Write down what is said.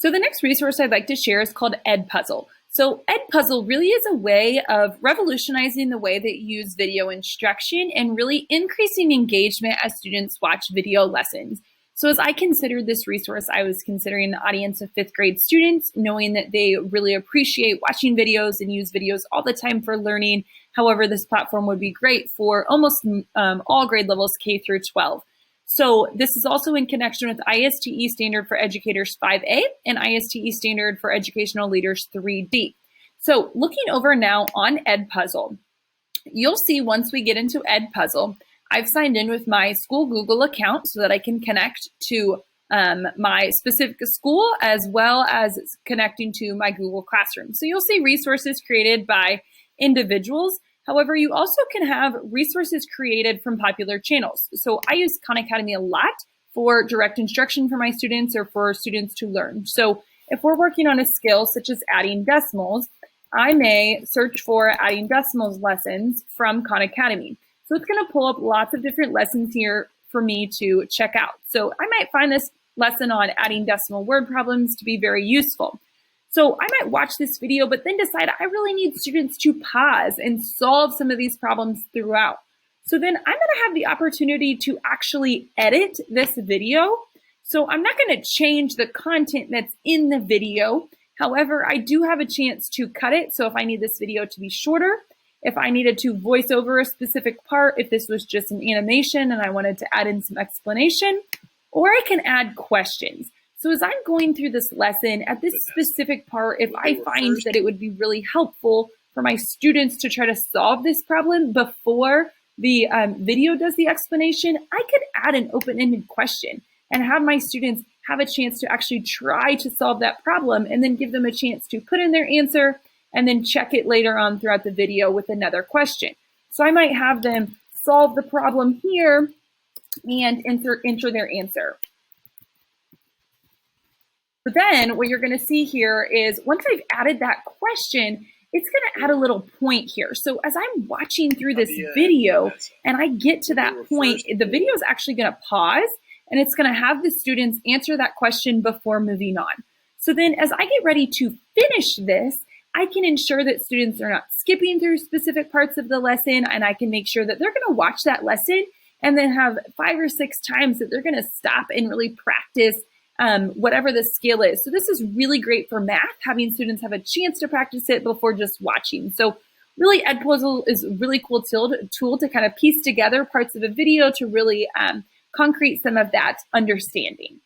So the next resource I'd like to share is called edPuzzle. So edPuzzle really is a way of revolutionizing the way that you use video instruction and really increasing engagement as students watch video lessons. So as I considered this resource, I was considering the audience of 5th grade students, knowing that they really appreciate watching videos and use videos all the time for learning. However, this platform would be great for almost all grade levels K through 12. So this is also in connection with ISTE Standard for Educators 5A and ISTE Standard for Educational Leaders 3D. So looking over now on edPuzzle, you'll see once we get into edPuzzle, I've signed in with my school Google account so that I can connect to my specific school as well as connecting to my Google Classroom. So you'll see resources created by individuals. However, you also can have resources created from popular channels. So I use Khan Academy a lot for direct instruction for my students or for students to learn. So if we're working on a skill such as adding decimals, I may search for adding decimals lessons from Khan Academy. So it's going to pull up lots of different lessons here for me to check out. So I might find this lesson on adding decimal word problems to be very useful. So I might watch this video, but then decide I really need students to pause and solve some of these problems throughout. So then I'm going to have the opportunity to actually edit this video. So I'm not going to change the content that's in the video. However, I do have a chance to cut it. So if I need this video to be shorter, if I needed to voice over a specific part, if this was just an animation and I wanted to add in some explanation, or I can add questions. So as I'm going through this lesson, at this specific part, if I find that it would be really helpful for my students to try to solve this problem before the video does the explanation, I could add an open-ended question and have my students have a chance to actually try to solve that problem and then give them a chance to put in their answer and then check it later on throughout the video with another question. So I might have them solve the problem here and enter their answer. But then what you're going to see here is once I've added that question, it's going to add a little point here. So as I'm watching through this video and I get to that point, the video is actually going to pause and it's going to have the students answer that question before moving on. So then as I get ready to finish this, I can ensure that students are not skipping through specific parts of the lesson, and I can make sure that they're going to watch that lesson and then have 5 or 6 times that they're going to stop and really practice whatever the skill is. So this is really great for math, having students have a chance to practice it before just watching. So really edPuzzle is a really cool tool to kind of piece together parts of a video to really concrete some of that understanding.